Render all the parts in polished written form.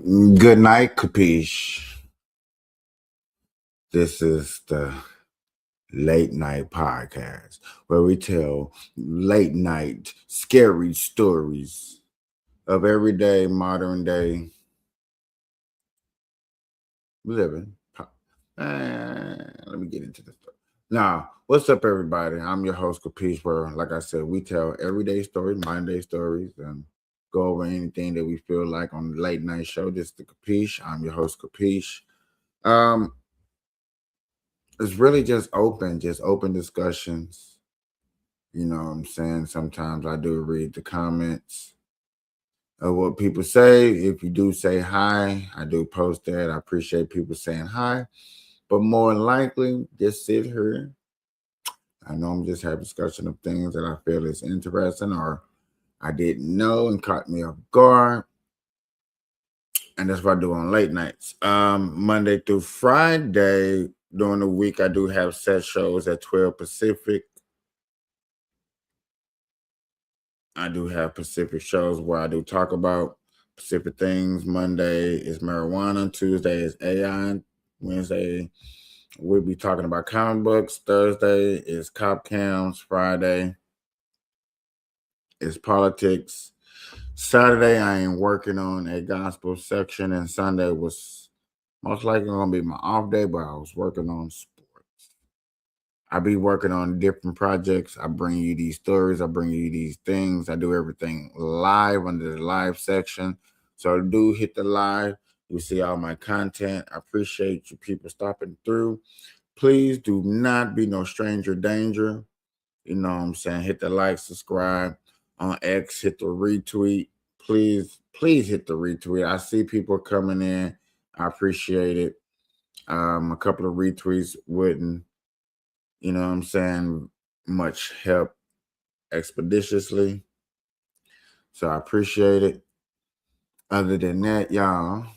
Good night, Kapeash. This is the late night podcast where we tell late night scary stories of everyday modern day living. Let me get into the story. Now, what's up, everybody? I'm your host, Kapeash, where, like I said, we tell everyday stories, modern day stories, and go over anything that we feel like on the late night show. This is the Kapeash. I'm your host, Kapeash. Um, it's really just open discussions. You know what I'm saying? Sometimes I do read the comments of what people say. If you do say hi, I do post that. I appreciate people saying hi. But more than likely, just sit here. I know I'm just having discussion of things that I feel is interesting or I didn't know and caught me off guard. And that's what I do on late nights. Monday through Friday during the week, I do have set shows at 12 Pacific. I do have Pacific shows where I do talk about Pacific things. Monday is marijuana. Tuesday is AI. Wednesday, we'll be talking about comic books. Thursday is cop cams. Friday is politics. Saturday, I am working on a gospel section. And Sunday was most likely going to be my off day, but I was working on sports. I be working on different projects. I bring you these stories. I bring you these things. I do everything live under the live section. So do hit the live. You see all my content. I appreciate you people stopping through. Please do not be no stranger danger. You know what I'm saying? Hit the like, subscribe on X, hit the retweet. Please hit the retweet. I see people coming in. I appreciate it. A couple of retweets wouldn't, you know what I'm saying, much help expeditiously. So I appreciate it. Other than that, y'all,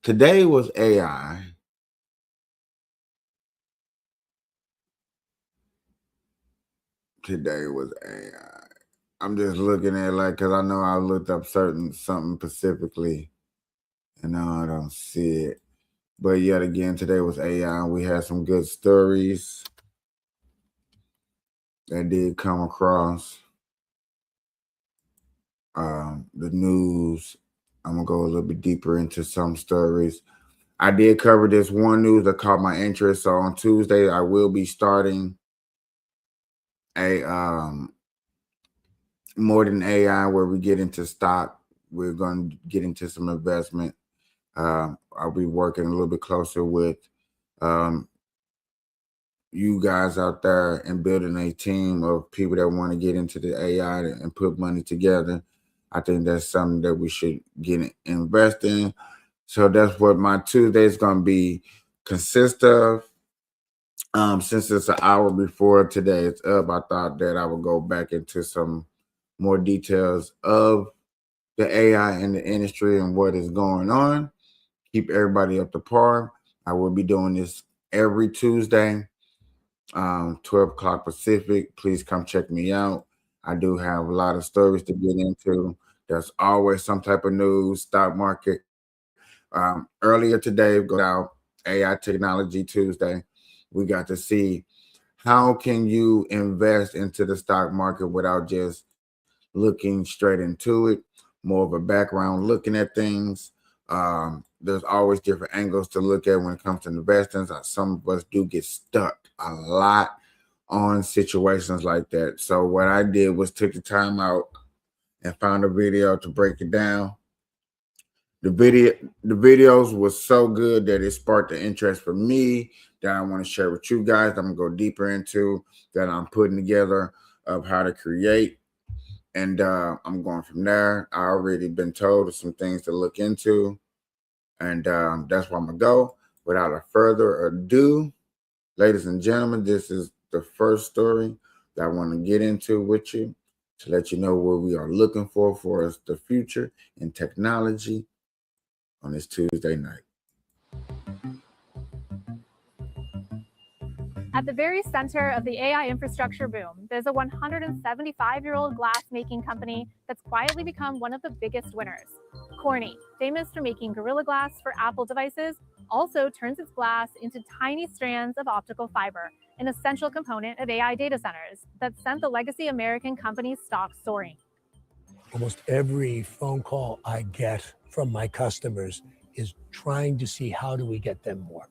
today was AI. Today was AI. I'm just looking at because I know I looked up something specifically and now I don't see it. But yet again, today was AI. We had some good stories that did come across the news. I'm gonna go a little bit deeper into some stories. I did cover this one news that caught my interest. So on Tuesday, I will be starting a more than AI where we get into stock. We're going to get into some investment. I'll be working a little bit closer with um, you guys out there and building a team of people that want to get into the AI and put money together. I think that's something that we should invest in. So that's what my Tuesday is going to be consist of. Since it's an hour before today it's up, I thought that I would go back into some more details of the AI in the industry and what is going on. Keep everybody up to par. I will be doing this every Tuesday, 12 o'clock Pacific. Please come check me out. I do have a lot of stories to get into. There's always some type of news, stock market. Earlier today, go out AI Technology Tuesday. We got to see how can you invest into the stock market without just looking straight into it, more of a background looking at things. There's always different angles to look at when it comes to investing. Some of us do get stuck a lot on situations like that. So what I did was took the time out and found a video to break it down. The videos was so good that it sparked the interest for me that I want to share with you guys. I'm gonna go deeper into that I'm putting together of how to create. And I'm going from there. I already been told of some things to look into. And that's where I'm going to go. Without a further ado, ladies and gentlemen, this is the first story that I want to get into with you to let you know what we are looking for us the future in technology on this Tuesday night. At the very center of the AI infrastructure boom, there's a 175-year-old glass-making company that's quietly become one of the biggest winners. Corning, famous for making Gorilla Glass for Apple devices, also turns its glass into tiny strands of optical fiber, an essential component of AI data centers that sent the legacy American company's stocks soaring. Almost every phone call I get from my customers is trying to see how do we get them more.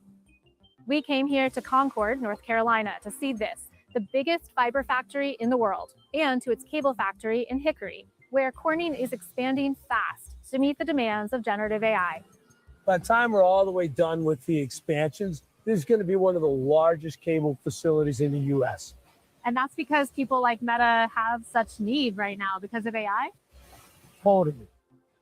We came here to Concord, North Carolina to see this, the biggest fiber factory in the world, and to its cable factory in Hickory, where Corning is expanding fast to meet the demands of generative AI. By the time we're all the way done with the expansions, this is going to be one of the largest cable facilities in the U.S. And that's because people like Meta have such need right now because of AI? Totally.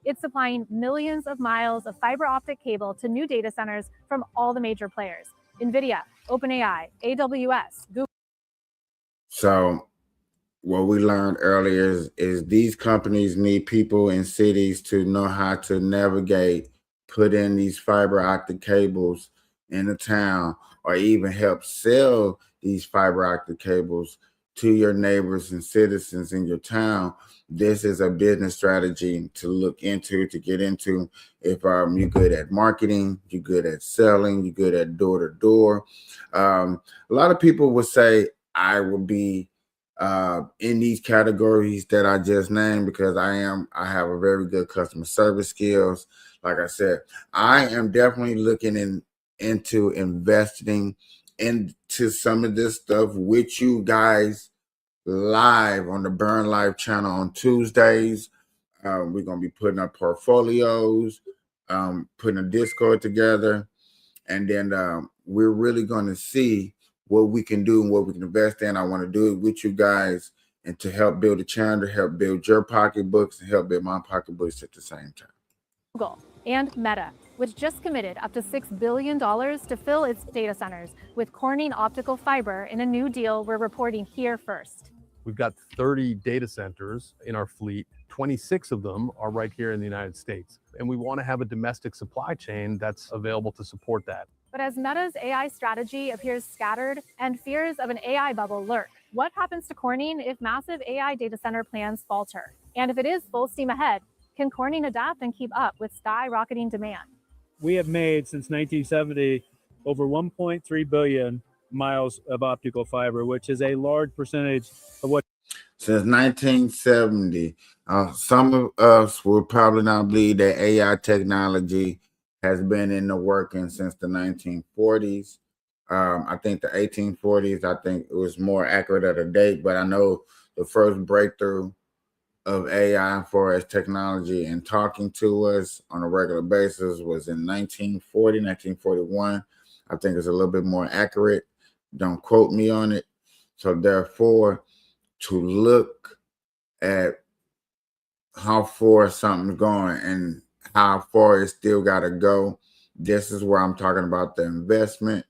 It's supplying millions of miles of fiber optic cable to new data centers from all the major players. NVIDIA, OpenAI, AWS, Google. So what we learned earlier is these companies need people in cities to know how to navigate, put in these fiber optic cables in the town, or even help sell these fiber optic cables to your neighbors and citizens in your town. This is a business strategy to look into, to get into. If you're good at marketing, you're good at selling, you're good at door to door. A lot of people would say I would be in these categories that I just named because I have a very good customer service skills. Like I said, I am definitely looking into investing into some of this stuff with you guys live on the Burn Live channel on Tuesdays. We're going to be putting up portfolios, putting a Discord together, and then we're really going to see what we can do and what we can invest in. I want to do it with you guys and to help build a channel, to help build your pocketbooks and help build my pocketbooks at the same time. Google and Meta, which just committed up to $6 billion to fill its data centers with Corning optical fiber in a new deal we're reporting here first. We've got 30 data centers in our fleet. 26 of them are right here in the United States. And we want to have a domestic supply chain that's available to support that. But as Meta's AI strategy appears scattered and fears of an AI bubble lurk, what happens to Corning if massive AI data center plans falter? And if it is full steam ahead, can Corning adapt and keep up with skyrocketing demand? We have made since 1970 over 1.3 billion miles of optical fiber, which is a large percentage of what. Since 1970, some of us will probably not believe that AI technology has been in the working since the 1940s. I think the 1840s, I think it was more accurate at a date, but I know the first breakthrough of AI for as technology and talking to us on a regular basis was in 1940, 1941. I think it's a little bit more accurate. Don't quote me on it. So therefore, to look at how far something's going and how far it's still got to go, this is where I'm talking about the investment.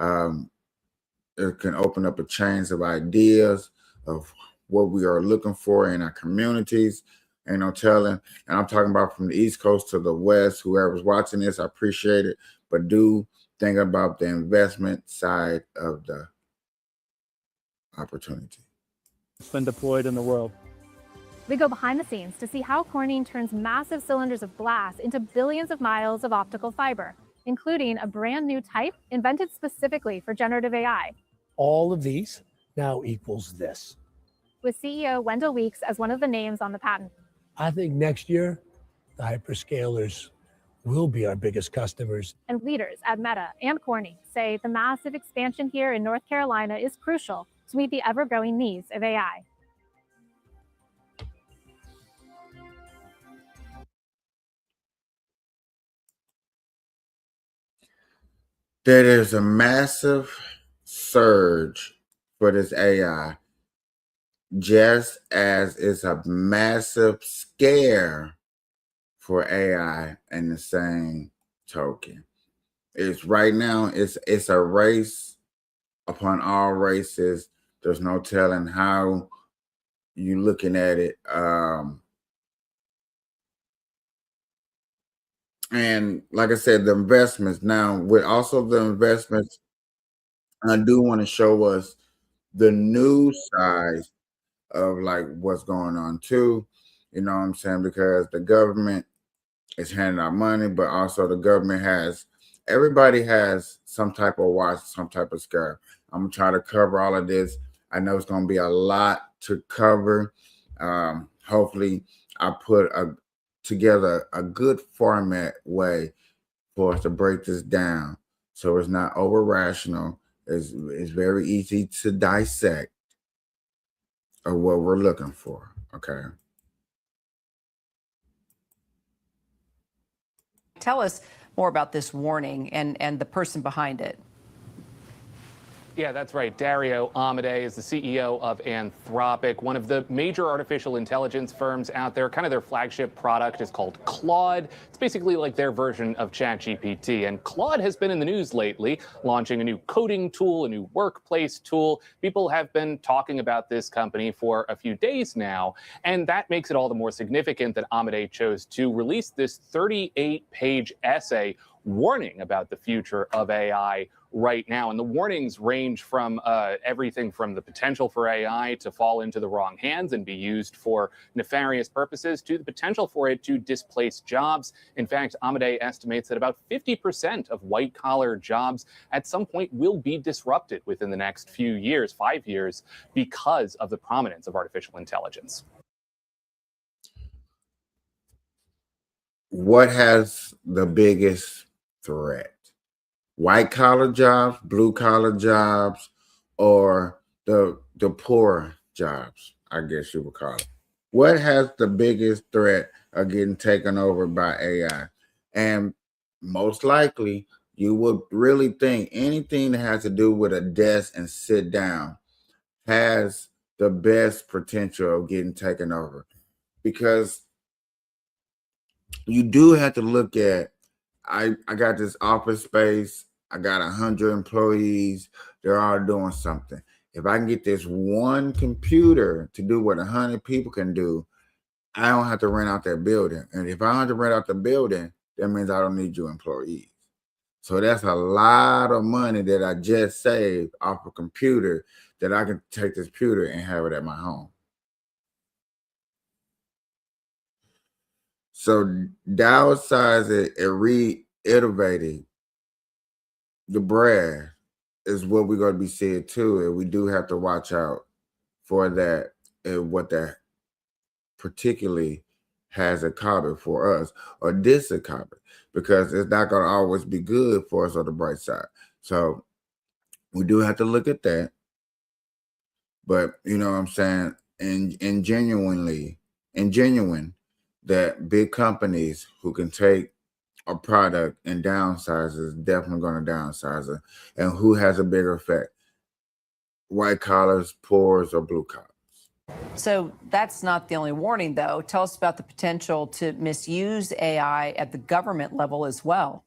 It can open up a chain of ideas of what we are looking for in our communities. Ain't no telling. And I'm talking about from the East Coast to the West. Whoever's watching this, I appreciate it. But do think about the investment side of the opportunity. It's been deployed in the world. We go behind the scenes to see how Corning turns massive cylinders of glass into billions of miles of optical fiber, including a brand new type invented specifically for generative AI. All of these now equals this. With CEO Wendell Weeks as one of the names on the patent. I think next year, the hyperscalers will be our biggest customers. And leaders at Meta and Corning say the massive expansion here in North Carolina is crucial to meet the ever-growing needs of AI. There is a massive surge for this AI, just as it's a massive scare for AI in the same token. It's right now, it's a race upon all races. There's no telling how you looking at it. And like I said, the investments now with also the investments I do want to show us the new side of like what's going on too. You know what I'm saying? Because the government is handing out money, but also the government has everybody has some type of watch, some type of scare. I'm gonna try to cover all of this. I know it's gonna be a lot to cover. Hopefully, I put together a good format way for us to break this down so it's not over rational. It's very easy to dissect of what we're looking for. Okay. Tell us more about this warning and the person behind it. Yeah, that's right. Dario Amodei is the CEO of Anthropic, one of the major artificial intelligence firms out there. Kind of their flagship product is called Claude. It's basically like their version of ChatGPT. And Claude has been in the news lately, launching a new coding tool, a new workplace tool. People have been talking about this company for a few days now. And that makes it all the more significant that Amodei chose to release this 38-page essay warning about the future of AI right now. And the warnings range from everything from the potential for AI to fall into the wrong hands and be used for nefarious purposes to the potential for it to displace jobs. In fact, Amodei estimates that about 50% of white-collar jobs at some point will be disrupted within the next few years, 5 years, because of the prominence of artificial intelligence. What has the biggest threat? White collar jobs, blue collar jobs, or the poor jobs, I guess you would call it. What has the biggest threat of getting taken over by AI? And most likely, you would really think anything that has to do with a desk and sit down has the best potential of getting taken over, because you do have to look at, I got this office space. I got 100 employees. They're all doing something. If I can get this one computer to do what 100 people can do, I don't have to rent out that building. And if I don't have to rent out the building, that means I don't need you employees. So that's a lot of money that I just saved off a computer that I can take this computer and have it at my home. So downsizing and reiterating the brand is what we're going to be seeing too. And we do have to watch out for that and what that particularly has a common for us or discommon, because it's not going to always be good for us on the bright side. So we do have to look at that. But you know what I'm saying? And genuine that big companies who can take a product and downsize is definitely going to downsize it. And who has a bigger effect? White collars, poors, or blue collars? So that's not the only warning, though. Tell us about the potential to misuse AI at the government level as well.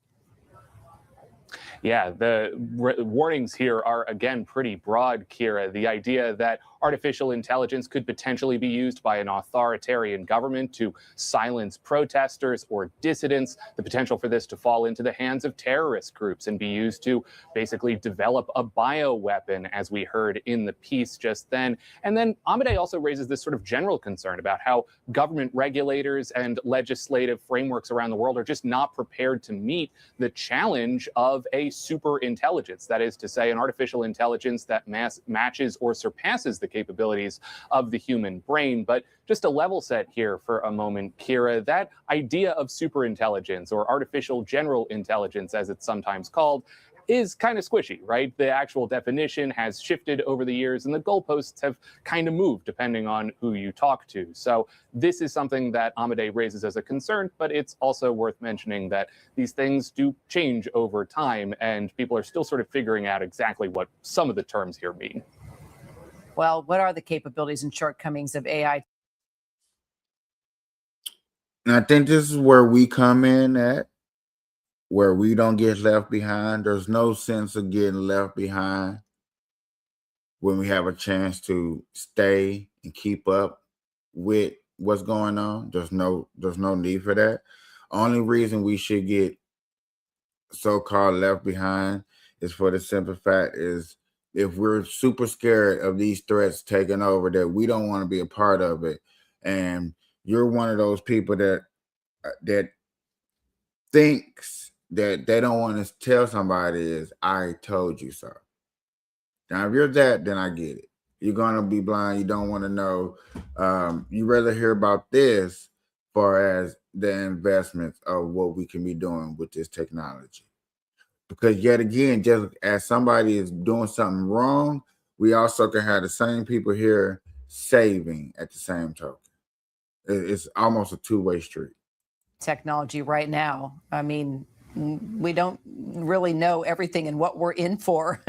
Yeah, the warnings here are, again, pretty broad, Kira. The idea that artificial intelligence could potentially be used by an authoritarian government to silence protesters or dissidents, the potential for this to fall into the hands of terrorist groups and be used to basically develop a bioweapon, as we heard in the piece just then. And then Amodei also raises this sort of general concern about how government regulators and legislative frameworks around the world are just not prepared to meet the challenge of a super intelligence. That is to say, an artificial intelligence that matches or surpasses the capabilities of the human brain. But just a level set here for a moment, Kira, that idea of super intelligence, or artificial general intelligence, as it's sometimes called, is kind of squishy, right? The actual definition has shifted over the years and the goalposts have kind of moved depending on who you talk to. So this is something that Amodei raises as a concern, but it's also worth mentioning that these things do change over time and people are still sort of figuring out exactly what some of the terms here mean. Well, what are the capabilities and shortcomings of AI? And I think this is where we come in at, where we don't get left behind. There's no sense of getting left behind when we have a chance to stay and keep up with what's going on. There's no need for that. Only reason we should get so-called left behind is for the simple fact is if we're super scared of these threats taking over, that we don't want to be a part of it, and you're one of those people that thinks that they don't want to tell somebody is I told you so. Now, if you're that, then I get it. You're gonna be blind. You don't want to know. You rather hear about this, far as the investments of what we can be doing with this technology. Because yet again, just as somebody is doing something wrong, we also can have the same people here saving at the same token. It's almost a two-way street. Technology right now. I mean, we don't really know everything and what we're in for.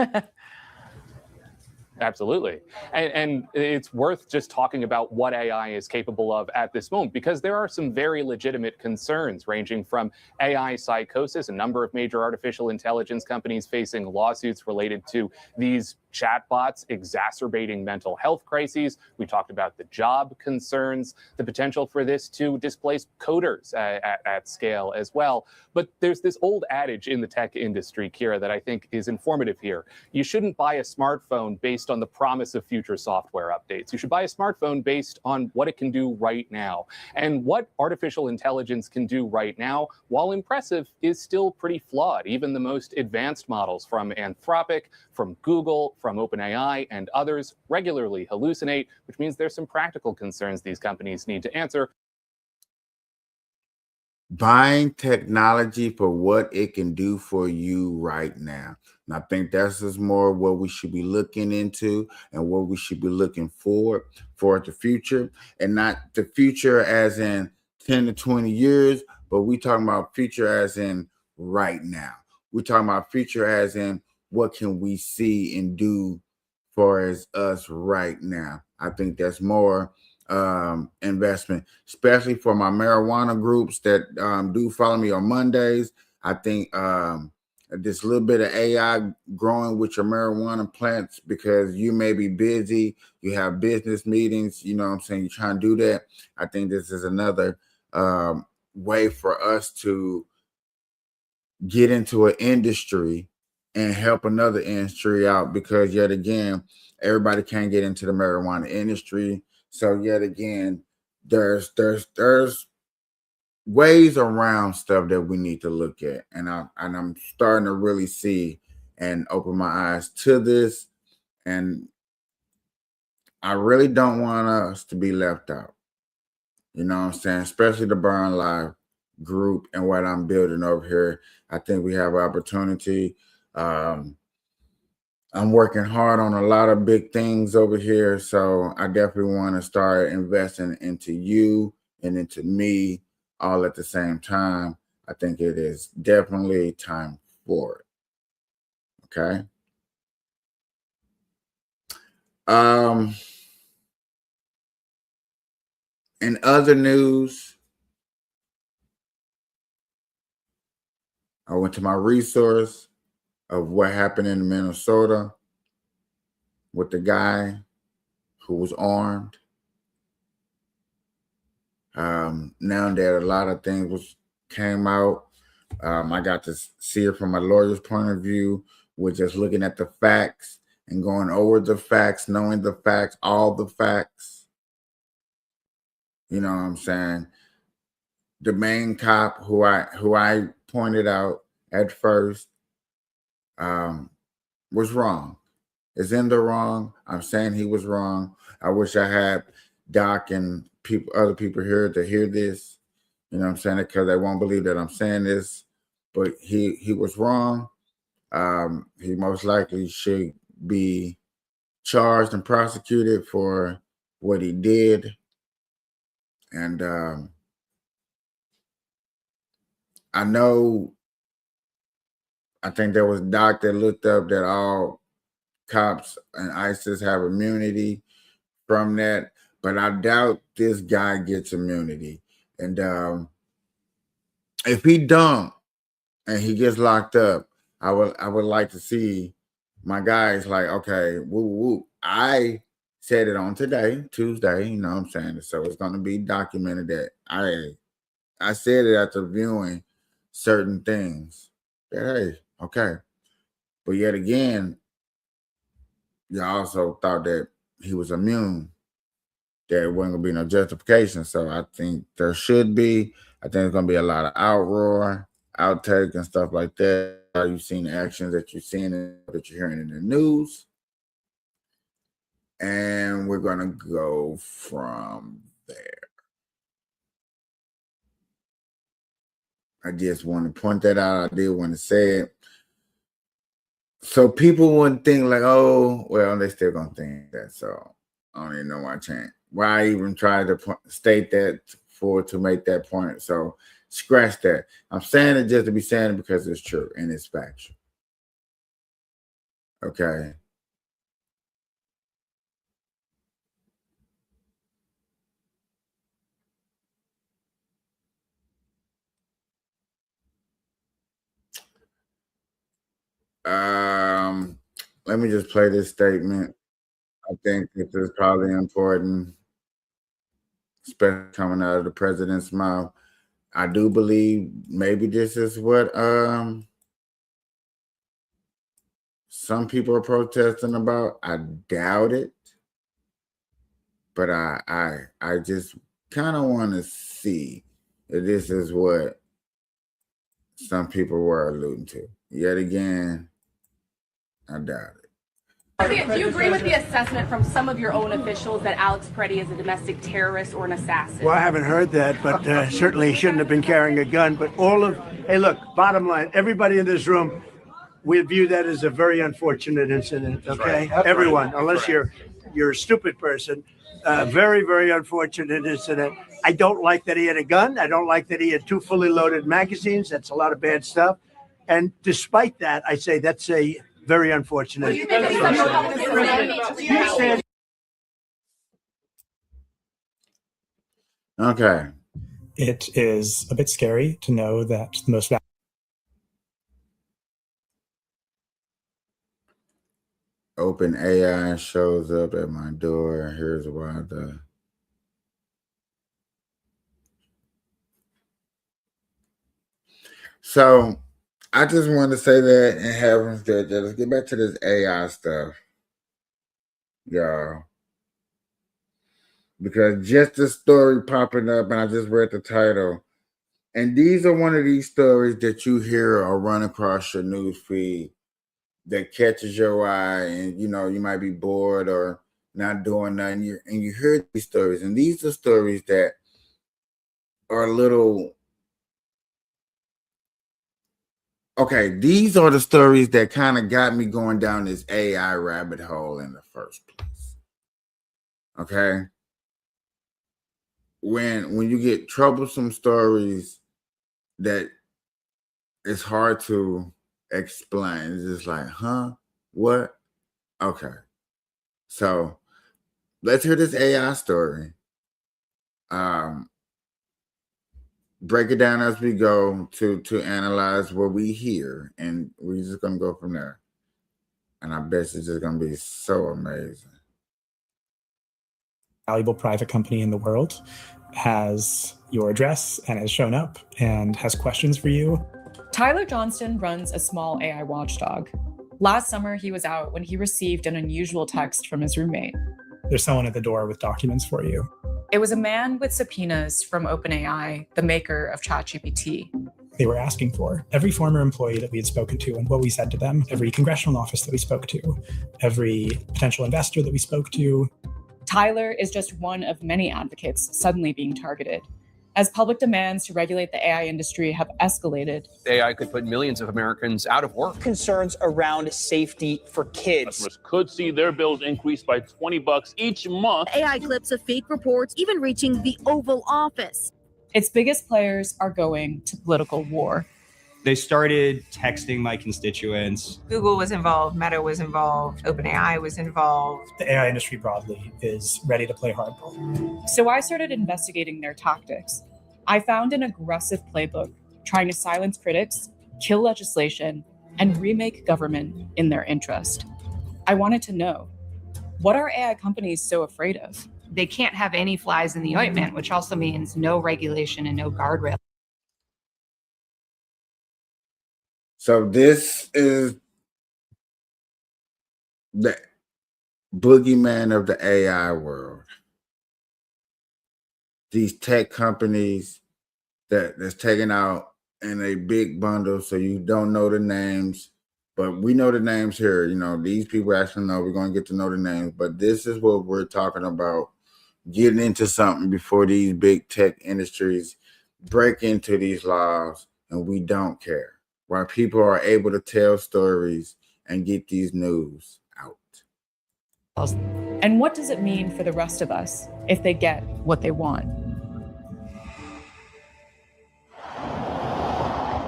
Absolutely. And it's worth just talking about what AI is capable of at this moment, because there are some very legitimate concerns ranging from AI psychosis, a number of major artificial intelligence companies facing lawsuits related to these chatbots exacerbating mental health crises. We talked about the job concerns, the potential for this to displace coders at scale as well. But there's this old adage in the tech industry, Kira, that I think is informative here. You shouldn't buy a smartphone based on the promise of future software updates. You should buy a smartphone based on what it can do right now. And what artificial intelligence can do right now, while impressive, is still pretty flawed. Even the most advanced models from Anthropic, from Google, from OpenAI, and others regularly hallucinate, which means there's some practical concerns these companies need to answer. Buying technology for what it can do for you right now. And I think that's just more what we should be looking into and what we should be looking for the future, and not the future as in 10 to 20 years, but we talking about future as in right now. We're talking about future as in what can we see and do for as us right now. I think that's more investment, especially for my marijuana groups that do follow me on Mondays. I think this little bit of AI growing with your marijuana plants, because you may be busy, you have business meetings, you know what I'm saying, you're trying to do that. I think this is another way for us to get into an industry and help another industry out, because yet again, everybody can't get into the marijuana industry. So yet again, there's ways around stuff that we need to look at, and I'm starting to really see and open my eyes to this, and I really don't want us to be left out. You know what I'm saying? Especially the Burn Live group and what I'm building over here. I think we have an opportunity. I'm working hard on a lot of big things over here, so I definitely want to start investing into you and into me all at the same time. I think it is definitely time for it. Okay. In other news, I went to my resource of what happened in Minnesota with the guy who was armed. Now that a lot of things came out, I got to see it from my lawyer's point of view, with just looking at the facts and going over the facts, knowing the facts, all the facts. You know what I'm saying? The main cop who I pointed out at first was wrong. Is in the wrong. I'm saying he was wrong. I wish I had Doc and other people here to hear this. You know what I'm saying? Because they won't believe that I'm saying this. But he was wrong. He most likely should be charged and prosecuted for what he did. And I think there was Doc that looked up that all cops and ISIS have immunity from that, but I doubt this guy gets immunity. And if he don't and he gets locked up, I would like to see my guys like, okay, woo woo. I said it on today, Tuesday, you know what I'm saying? So it's gonna be documented that I said it after viewing certain things. That hey, okay. But yet again, you also thought that he was immune. There wasn't gonna be no justification. So I think there should be. I think there's gonna be a lot of outroar, outtake, and stuff like that. You've seen the actions that you've seen and that you're hearing in the news. And we're gonna go from there. I just want to point that out. I did want to say it. So people wouldn't think like, oh, well, they still gonna think that. So I don't even know why I changed. Why I even try to state that to make that point. So scratch that. I'm saying it just to be saying it because it's true and it's factual. Okay. Let me just play this statement. I think this is probably important, especially coming out of the president's mouth. I do believe maybe this is what some people are protesting about. I doubt it, but I just kind of want to see if this is what some people were alluding to. Yet again, I doubt it. Do you agree with the assessment from some of your own officials that Alex Preddy is a domestic terrorist or an assassin? Well, I haven't heard that, but certainly he shouldn't have been carrying a gun. But hey, look, bottom line, everybody in this room, we view that as a very unfortunate incident, okay? Right. Everyone, unless you're a stupid person. Very, very unfortunate incident. I don't like that he had a gun. I don't like that he had 2 fully loaded magazines. That's a lot of bad stuff. And despite that, I say that's a very unfortunate. Okay. It is a bit scary to know that the most Open AI shows up at my door. Here's why So I just want to say that and have that. Let's get back to this AI stuff, y'all. Because just the story popping up, and I just read the title, and these are one of these stories that you hear or run across your news feed that catches your eye, and you might be bored or not doing nothing, and you hear these stories, and these are stories that are a little. Okay, these are the stories that kind of got me going down this AI rabbit hole in the first place. Okay. When you get troublesome stories that it's hard to explain, it's just like, huh? What? Okay. So let's hear this AI story. Break it down as we go to analyze what we hear, and we're just gonna go from there. And I bet it's just gonna be so amazing. valuable private company in the world has your address and has shown up and has questions for you. Tyler Johnston runs a small AI watchdog. Last summer, he was out when he received an unusual text from his roommate. There's someone at the door with documents for you. It was a man with subpoenas from OpenAI, the maker of ChatGPT. They were asking for every former employee that we had spoken to and what we said to them, every congressional office that we spoke to, every potential investor that we spoke to. Tyler is just one of many advocates suddenly being targeted. As public demands to regulate the AI industry have escalated, AI could put millions of Americans out of work. Concerns around safety for kids. Customers could see their bills increase by $20 each month. AI clips of fake reports even reaching the Oval Office. Its biggest players are going to political war. They started texting my constituents. Google was involved, Meta was involved, OpenAI was involved. The AI industry broadly is ready to play hardball. So I started investigating their tactics. I found an aggressive playbook trying to silence critics, kill legislation, and remake government in their interest. I wanted to know, what are AI companies so afraid of? They can't have any flies in the ointment, which also means no regulation and no guardrail. So this is boogeyman of the AI world. These tech companies that's taken out in a big bundle, so you don't know the names, but we know the names here. You know, these people actually know. We're going to get to know the names, but this is what we're talking about, getting into something before these big tech industries break into these laws, and we don't care. While people are able to tell stories and get these news out. And what does it mean for the rest of us if they get what they want?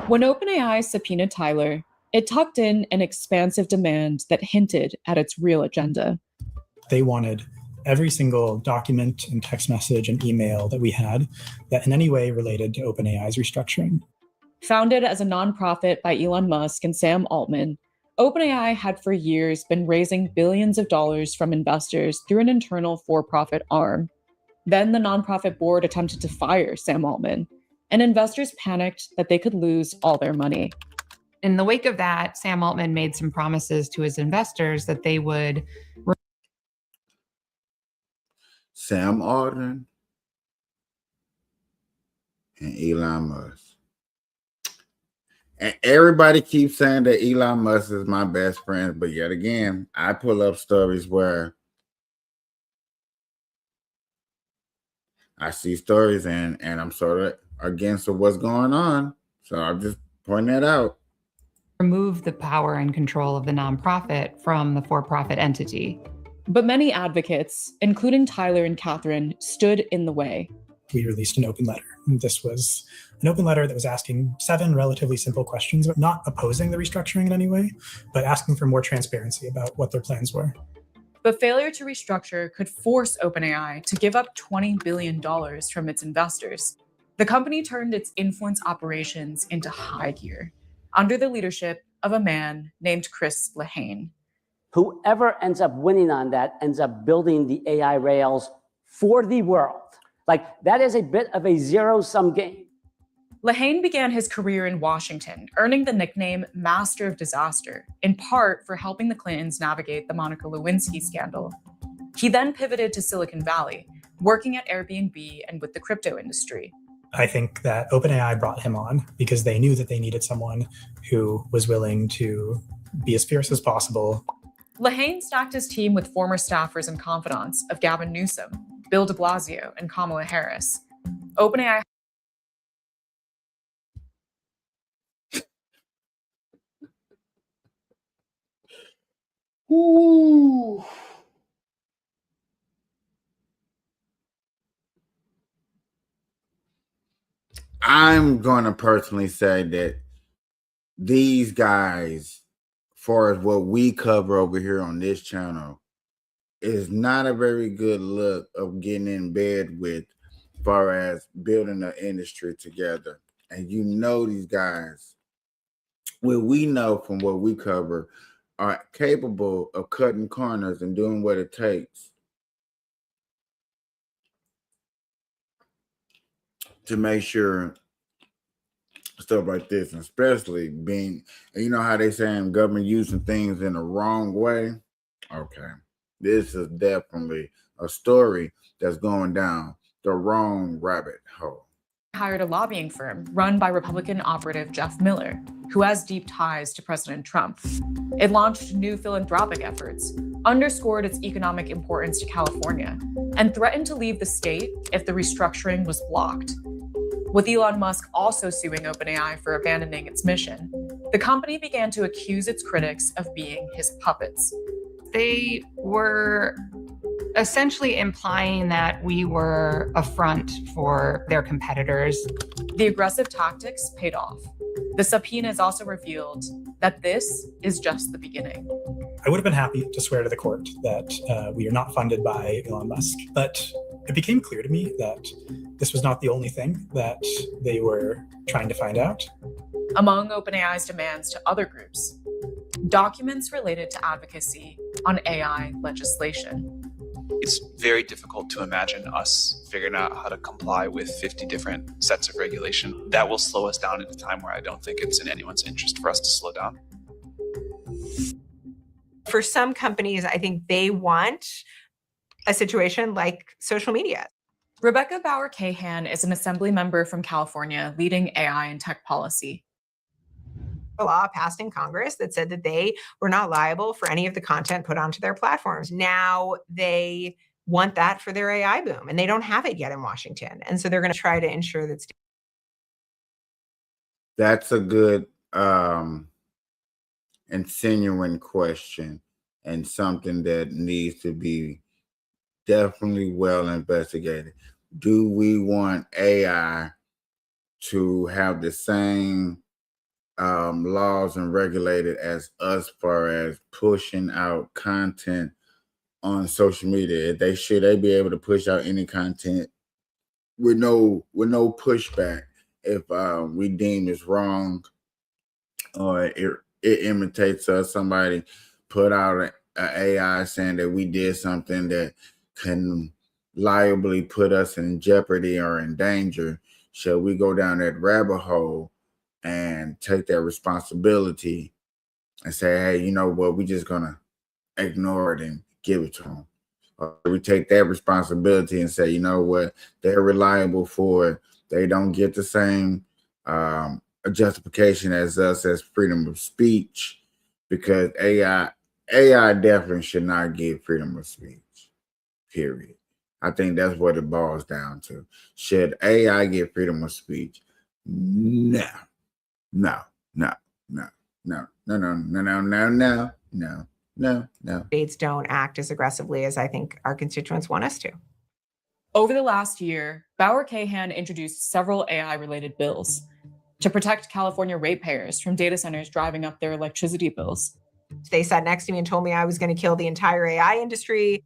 When OpenAI subpoenaed Tyler, it tucked in an expansive demand that hinted at its real agenda. They wanted every single document and text message and email that we had that in any way related to OpenAI's restructuring. Founded as a nonprofit by Elon Musk and Sam Altman, OpenAI had for years been raising billions of dollars from investors through an internal for-profit arm. Then the nonprofit board attempted to fire Sam Altman, and investors panicked that they could lose all their money. In the wake of that, Sam Altman made some promises to his investors that they would... Sam Altman and Elon Musk. And everybody keeps saying that Elon Musk is my best friend, but yet again, I pull up stories where I see stories and I'm sort of against what's going on. So I'm just pointing that out. remove the power and control of the nonprofit from the for-profit entity. But many advocates, including Tyler and Catherine, stood in the way. We released an open letter. This was an open letter that was asking 7 relatively simple questions, not opposing the restructuring in any way, but asking for more transparency about what their plans were. But failure to restructure could force OpenAI to give up $20 billion from its investors. The company turned its influence operations into high gear under the leadership of a man named Chris Lehane. Whoever ends up winning on that ends up building the AI rails for the world. Like, that is a bit of a zero-sum game. Lehane began his career in Washington, earning the nickname Master of Disaster, in part for helping the Clintons navigate the Monica Lewinsky scandal. He then pivoted to Silicon Valley, working at Airbnb and with the crypto industry. I think that OpenAI brought him on because they knew that they needed someone who was willing to be as fierce as possible. Lehane stacked his team with former staffers and confidants of Gavin Newsom, Bill de Blasio, and Kamala Harris. OpenAI Ooh. I'm going to personally say that these guys, far as what we cover over here on this channel, is not a very good look of getting in bed with, as far as building an industry together. And you know, these guys, what we know from what we cover, are capable of cutting corners and doing what it takes to make sure stuff like this, and especially being, you know how they saying government using things in the wrong way. Okay, this is definitely a story that's going down the wrong rabbit hole. hired a lobbying firm run by Republican operative Jeff Miller, who has deep ties to President Trump. It launched new philanthropic efforts, underscored its economic importance to California, and threatened to leave the state if the restructuring was blocked. With Elon Musk also suing OpenAI for abandoning its mission, the company began to accuse its critics of being his puppets. They were essentially implying that we were a front for their competitors. The aggressive tactics paid off. The subpoenas also revealed that this is just the beginning. I would have been happy to swear to the court that we are not funded by Elon Musk, but it became clear to me that this was not the only thing that they were trying to find out. Among OpenAI's demands to other groups, documents related to advocacy on AI legislation. It's very difficult to imagine us figuring out how to comply with 50 different sets of regulation. That will slow us down at a time where I don't think it's in anyone's interest for us to slow down. For some companies, I think they want a situation like social media. Rebecca Bauer-Cahan is an assembly member from California leading AI and tech policy. A law passed in Congress that said that they were not liable for any of the content put onto their platforms. Now they want that for their AI boom, and they don't have it yet in Washington. And so they're going to try to ensure that. That's a good insinuating question, and something that needs to be definitely well investigated. Do we want AI to have the same laws and regulated as us far as pushing out content on social media? Should they be able to push out any content with no pushback if we deem it's wrong, or it imitates us? Somebody put out an AI saying that we did something that can liably put us in jeopardy or in danger. Shall we go down that rabbit hole and take that responsibility and say, hey, you know what, we're just gonna ignore it and give it to them? Or we take that responsibility and say, you know what, they're reliable for it. They don't get the same justification as us as freedom of speech, because AI definitely should not get freedom of speech, period. I think that's what it boils down to. Should AI get freedom of speech? No. No. States don't act as aggressively as I think our constituents want us to. Over the last year, Bauer-Cahan introduced several AI-related bills to protect California ratepayers from data centers driving up their electricity bills. They sat next to me and told me I was going to kill the entire AI industry.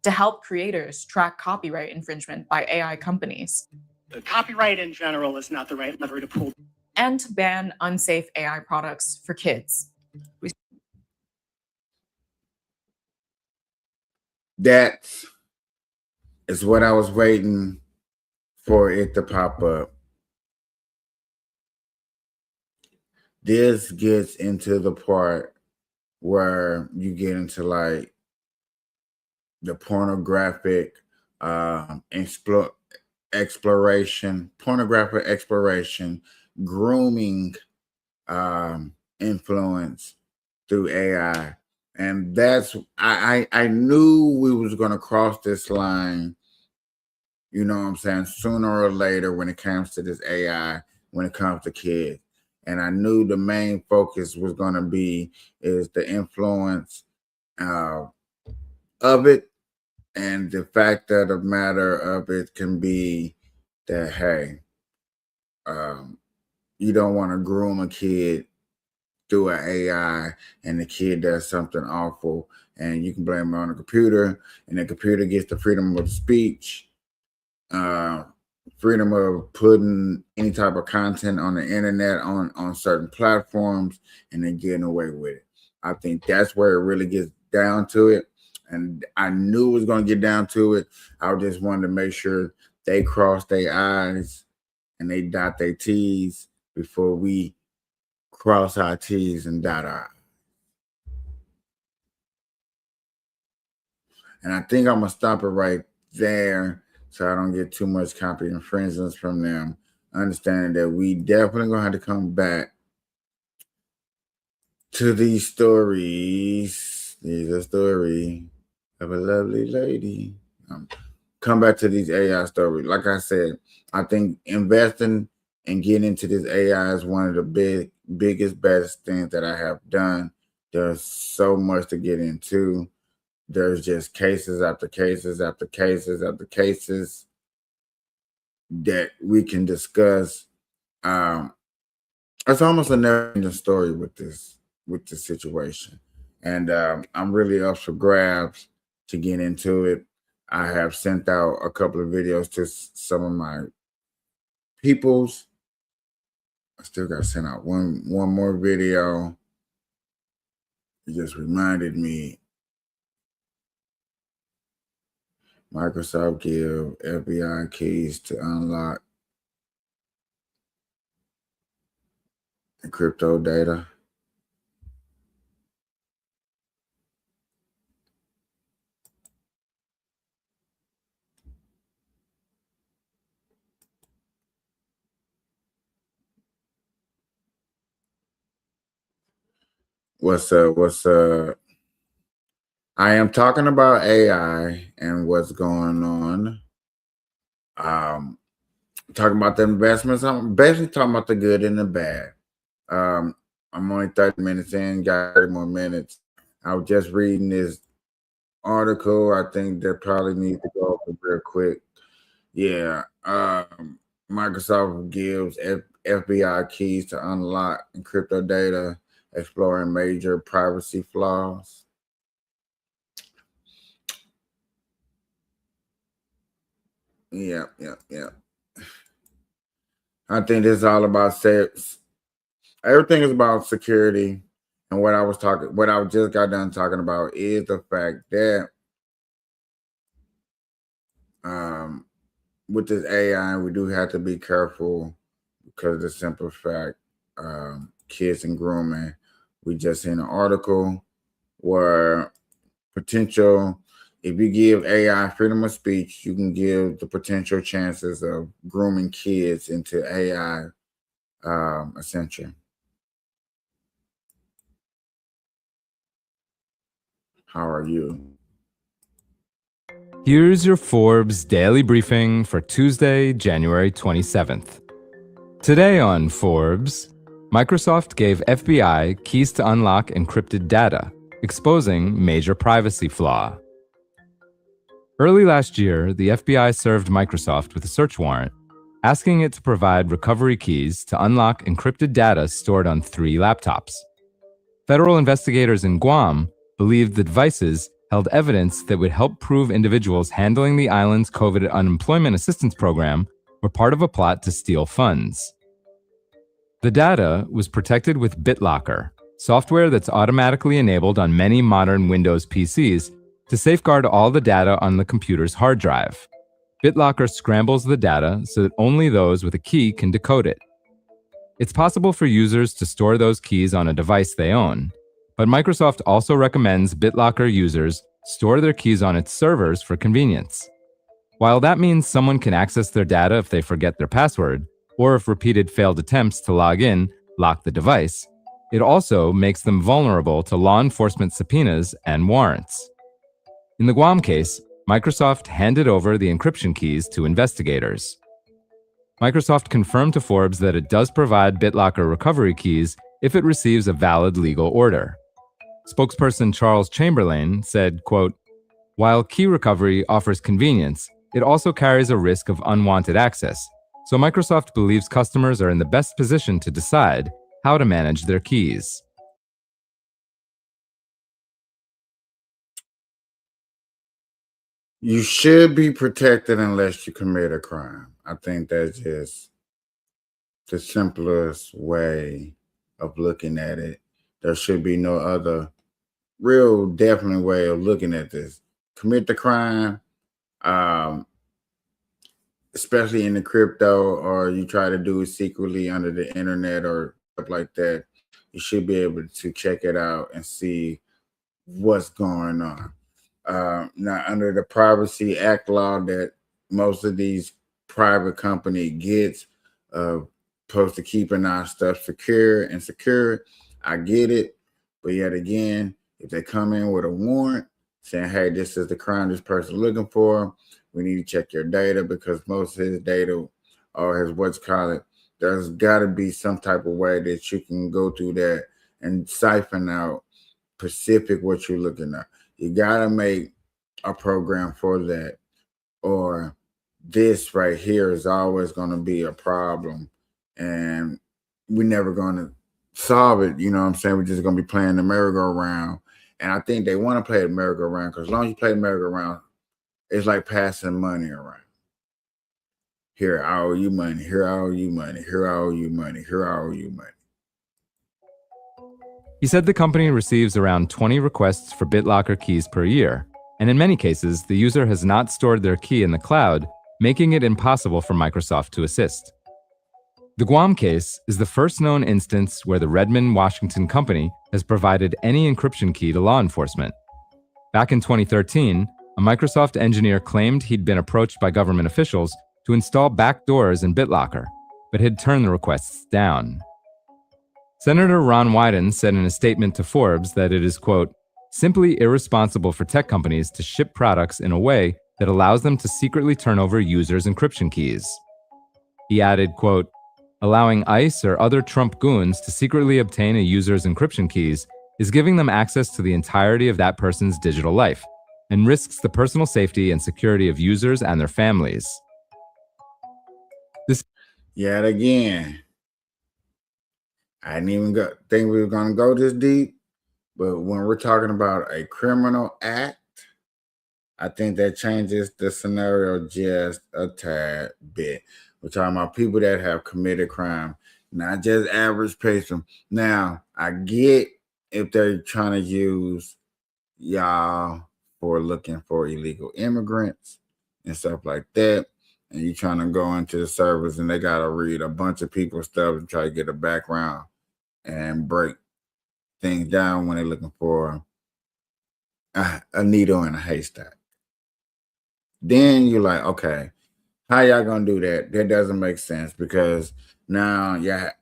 To help creators track copyright infringement by AI companies. The copyright in general is not the right lever to pull. And to ban unsafe AI products for kids. That is what I was waiting for it to pop up. This gets into the part where you get into like the pornographic exploration, grooming influence through AI. And that's, I knew we was going to cross this line, you know what I'm saying, sooner or later when it comes to this AI, when it comes to kids. And I knew the main focus was going to be is the influence of it. And the fact of the matter of it can be that, hey, you don't want to groom a kid through an AI and the kid does something awful, and you can blame it on the computer, and the computer gets the freedom of speech, freedom of putting any type of content on the internet on certain platforms, and then getting away with it. I think that's where it really gets down to it. And I knew it was going to get down to it. I just wanted to make sure they cross their I's and they dot their T's before we cross our T's and dot our I's. And I think I'm going to stop it right there so I don't get too much copy infringements from them, understanding that we definitely going to have to come back to these stories. These are stories of a lovely lady. Come back to these AI stories. Like I said, I think investing and getting into this AI is one of the biggest, best things that I have done. There's so much to get into. There's just cases after cases after cases after cases that we can discuss. It's almost a never-ending story with this situation. And I'm really up for grabs to get into it. I have sent out a couple of videos to some of my peoples. I still got to send out one more video. It just reminded me. Microsoft give FBI keys to unlock the crypto data. What's I am talking about AI and what's going on. Talking about the investments. I'm basically talking about the good and the bad. I'm only 30 minutes in, got 30 more minutes. I was just reading this article. I think that probably needs to go over real quick. Yeah. Microsoft gives FBI keys to unlock encrypted data, exploring major privacy flaws. Yeah. I think this is all about sales. Everything is about security. And what I just got done talking about is the fact that with this AI, we do have to be careful because of the simple fact, kids and grooming. We just seen an article where if you give AI freedom of speech, you can give the potential chances of grooming kids into AI essential. How are you? Here's your Forbes daily briefing for Tuesday, January 27th. Today on Forbes, Microsoft gave FBI keys to unlock encrypted data, exposing major privacy flaw. Early last year, the FBI served Microsoft with a search warrant, asking it to provide recovery keys to unlock encrypted data stored on 3 laptops. Federal investigators in Guam believed the devices held evidence that would help prove individuals handling the island's COVID unemployment assistance program were part of a plot to steal funds. The data was protected with BitLocker, software that's automatically enabled on many modern Windows PCs to safeguard all the data on the computer's hard drive. BitLocker scrambles the data so that only those with a key can decode it. It's possible for users to store those keys on a device they own, but Microsoft also recommends BitLocker users store their keys on its servers for convenience. While that means someone can access their data if they forget their password, or if repeated failed attempts to log in lock the device, it also makes them vulnerable to law enforcement subpoenas and warrants. In the Guam case, Microsoft handed over the encryption keys to investigators. Microsoft confirmed to Forbes that it does provide BitLocker recovery keys if it receives a valid legal order. Spokesperson Charles Chamberlain said, quote, "While key recovery offers convenience, it also carries a risk of unwanted access, so Microsoft believes customers are in the best position to decide how to manage their keys." You should be protected unless you commit a crime. I think that's just the simplest way of looking at it. There should be no other real definite way of looking at this. Commit the crime, especially in the crypto, or you try to do it secretly under the internet or stuff like that. You should be able to check it out and see what's going on. Now, under the Privacy Act law that most of these private company gets, supposed to keeping our stuff secure. I get it, but yet again, if they come in with a warrant saying, "Hey, this is the crime this person looking for," we need to check your data because most of his data or there's got to be some type of way that you can go through that and siphon out specific what you're looking at. You got to make a program for that, or this right here is always going to be a problem and we're never going to solve it. You know what I'm saying? We're just going to be playing the merry-go-round. And I think they want to play the merry-go-round because as long as you play the merry-go-round, it's like passing money around. Here, I owe you money. Here, I owe you money. Here, I owe you money. Here, I owe you money. He said the company receives around 20 requests for BitLocker keys per year, and in many cases, the user has not stored their key in the cloud, making it impossible for Microsoft to assist. The Guam case is the first known instance where the Redmond, Washington company has provided any encryption key to law enforcement. Back in 2013, a Microsoft engineer claimed he'd been approached by government officials to install backdoors in BitLocker, but had turned the requests down. Senator Ron Wyden said in a statement to Forbes that it is, quote, simply irresponsible for tech companies to ship products in a way that allows them to secretly turn over users' encryption keys. He added, quote, allowing ICE or other Trump goons to secretly obtain a user's encryption keys is giving them access to the entirety of that person's digital life and risks the personal safety and security of users and their families. Yet again, I didn't even think we were going to go this deep, but when we're talking about a criminal act, I think that changes the scenario just a tad bit. We're talking about people that have committed crime, not just average patron. Now, I get if they're trying to use y'all for looking for illegal immigrants and stuff like that, and you're trying to go into the servers and they got to read a bunch of people's stuff and try to get a background and break things down when they're looking for a needle in a haystack. Then you're like, okay, how y'all gonna do that? That doesn't make sense because now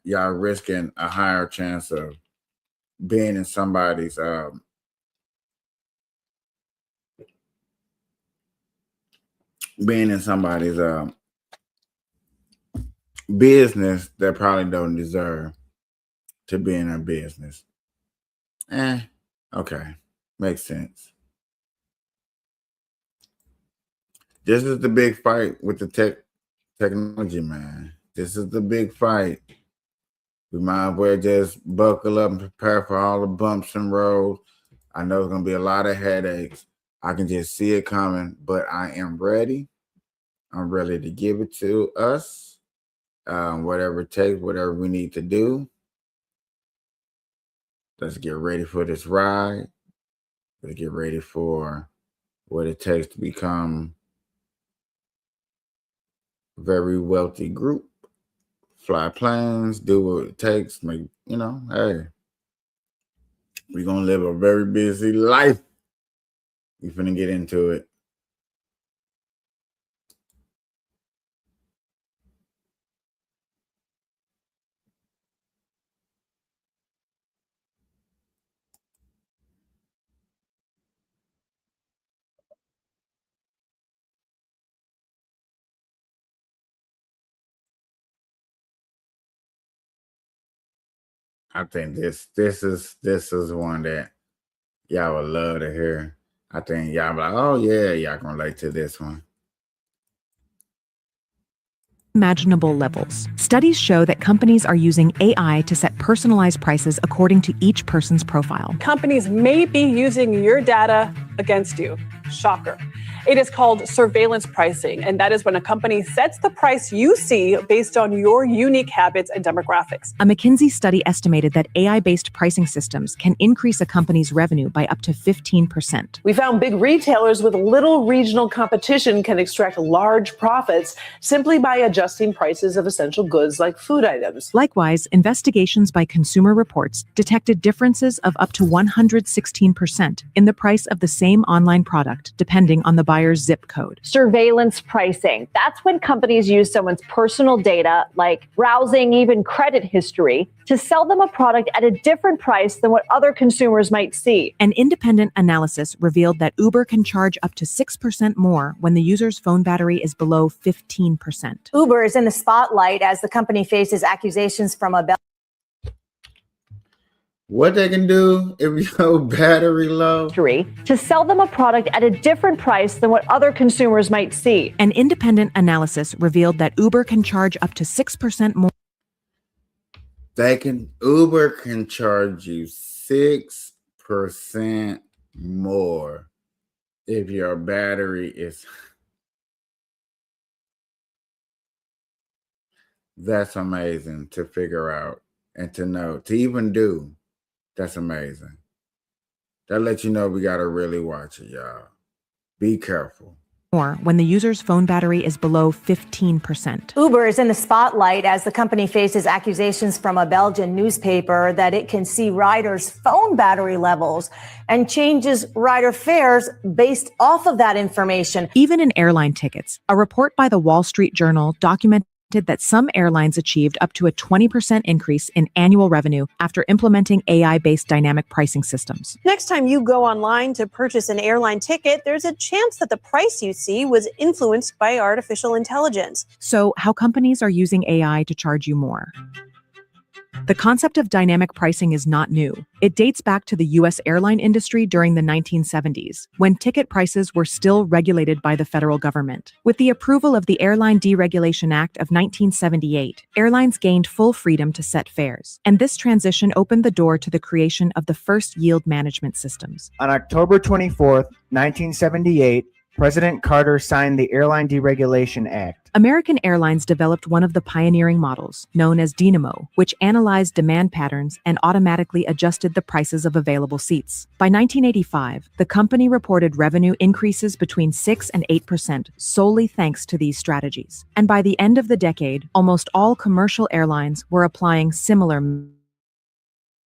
y'all risking a higher chance of being in somebody's business that probably don't deserve to be in a business. Okay, makes sense. This is the big fight with the technology, man. This is the big fight. We might as well just buckle up and prepare for all the bumps and roads. I know it's going to be a lot of headaches. I can just see it coming, but I am ready. I'm ready to give it to us, whatever it takes, whatever we need to do. Let's get ready for this ride. Let's get ready for what it takes to become a very wealthy group. Fly planes, do what it takes. Make, hey, we're going to live a very busy life. We're finna get into it. I think this is one that y'all would love to hear. I think y'all be like, oh yeah, y'all can relate to this one. Imaginable levels. Studies show that companies are using AI to set personalized prices according to each person's profile. Companies may be using your data against you. Shocker. It is called surveillance pricing, and that is when a company sets the price you see based on your unique habits and demographics. A McKinsey study estimated that AI-based pricing systems can increase a company's revenue by up to 15%. We found big retailers with little regional competition can extract large profits simply by adjusting prices of essential goods like food items. Likewise, investigations by Consumer Reports detected differences of up to 116% in the price of the same online product, depending on the buyer's zip code. Surveillance pricing. That's when companies use someone's personal data, like browsing, even credit history, to sell them a product at a different price than what other consumers might see. An independent analysis revealed that Uber can charge up to 6% more when the user's phone battery is below 15%. Uber is in the spotlight as the company faces accusations from a What they can do if your battery low? To sell them a product at a different price than what other consumers might see. An independent analysis revealed that Uber can charge up to 6% more. Uber can charge you 6% more if your battery is. That's amazing to figure out and to know, to even do. That's amazing. That lets you know we got to really watch it, y'all. Be careful. More when the user's phone battery is below 15%. Uber is in the spotlight as the company faces accusations from a Belgian newspaper that it can see riders' phone battery levels and changes rider fares based off of that information. Even in airline tickets, a report by the Wall Street Journal documented that some airlines achieved up to a 20% increase in annual revenue after implementing AI-based dynamic pricing systems. Next time you go online to purchase an airline ticket, there's a chance that the price you see was influenced by artificial intelligence. So, how companies are using AI to charge you more? The concept of dynamic pricing is not new. It dates back to the U.S. airline industry during the 1970s, when ticket prices were still regulated by the federal government. With the approval of the Airline Deregulation Act of 1978, airlines gained full freedom to set fares, and this transition opened the door to the creation of the first yield management systems. On October 24th, 1978, President Carter signed the Airline Deregulation Act. American Airlines developed one of the pioneering models, known as Dynamo, which analyzed demand patterns and automatically adjusted the prices of available seats. By 1985, the company reported revenue increases between 6 and 8% solely thanks to these strategies. And by the end of the decade, almost all commercial airlines were applying similar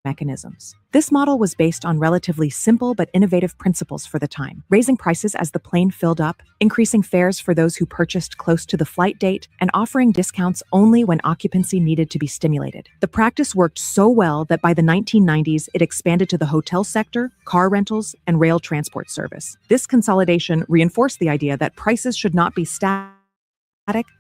mechanisms. This model was based on relatively simple but innovative principles for the time, raising prices as the plane filled up, increasing fares for those who purchased close to the flight date, and offering discounts only when occupancy needed to be stimulated. The practice worked so well that by the 1990s, it expanded to the hotel sector, car rentals, and rail transport service. This consolidation reinforced the idea that prices should not be static,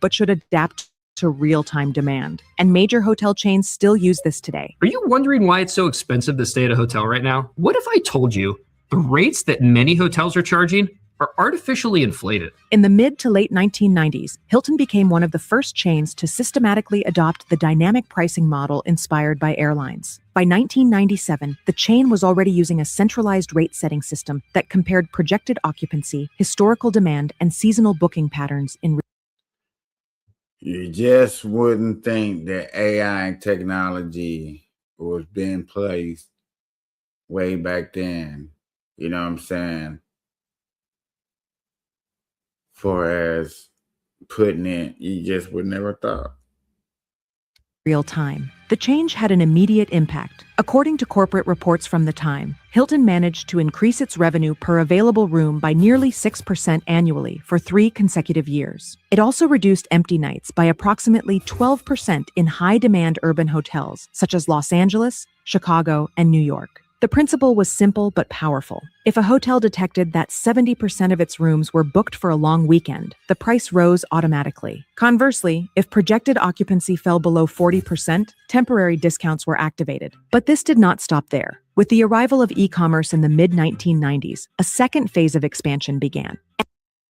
but should adapt to real-time demand. And major hotel chains still use this today. Are you wondering why it's so expensive to stay at a hotel right now? What if I told you the rates that many hotels are charging are artificially inflated? In the mid to late 1990s, Hilton became one of the first chains to systematically adopt the dynamic pricing model inspired by airlines. By 1997, the chain was already using a centralized rate-setting system that compared projected occupancy, historical demand, and seasonal booking patterns in You just wouldn't think that AI technology was being placed way back then. You know what I'm saying? For as putting it, you just would never thought. real time. The change had an immediate impact. According to corporate reports from the time, Hilton managed to increase its revenue per available room by nearly 6% annually for 3 consecutive years. It also reduced empty nights by approximately 12% in high-demand urban hotels, such as Los Angeles, Chicago, and New York. The principle was simple but powerful. If a hotel detected that 70% of its rooms were booked for a long weekend, the price rose automatically. Conversely, if projected occupancy fell below 40%, temporary discounts were activated. But this did not stop there. With the arrival of e-commerce in the mid-1990s, a second phase of expansion began.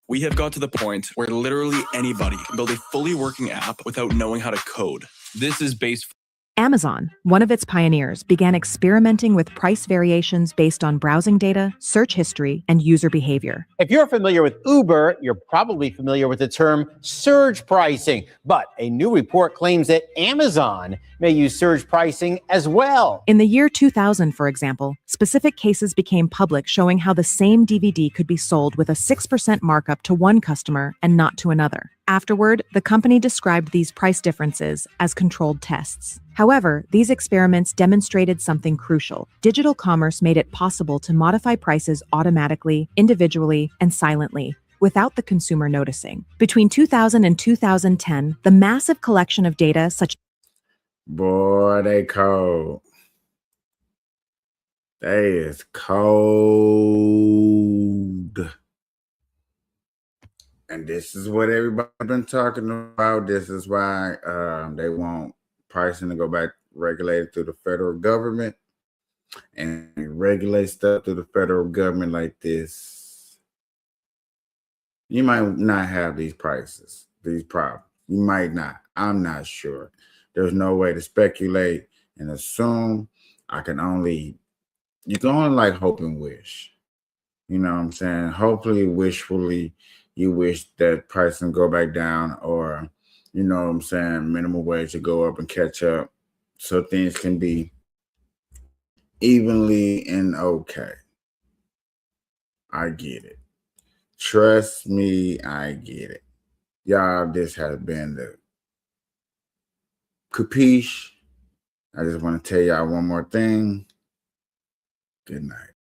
We have got to the point where literally anybody can build a fully working app without knowing how to code. This is based Amazon, one of its pioneers, began experimenting with price variations based on browsing data, search history, and user behavior. If you're familiar with Uber, you're probably familiar with the term surge pricing. But a new report claims that Amazon may use surge pricing as well. In the year 2000, for example, specific cases became public showing how the same DVD could be sold with a 6% markup to one customer and not to another. Afterward, the company described these price differences as controlled tests. However, these experiments demonstrated something crucial. Digital commerce made it possible to modify prices automatically, individually, and silently, without the consumer noticing. Between 2000 and 2010, the massive collection of data such Boy, they cold. They is cold. And this is what everybody's been talking about. This is why they want pricing to go back regulated through the federal government, and regulate stuff through the federal government like this. You might not have these prices, these problems. You might not. I'm not sure. There's no way to speculate and assume. You can only like hope and wish. You know what I'm saying? Hopefully, wishfully, you wish that pricing go back down, or, you know what I'm saying, minimum wage to go up and catch up so things can be evenly and okay. I get it. Trust me, I get it. Y'all, this has been the Kapeash. I just want to tell y'all one more thing. Good night.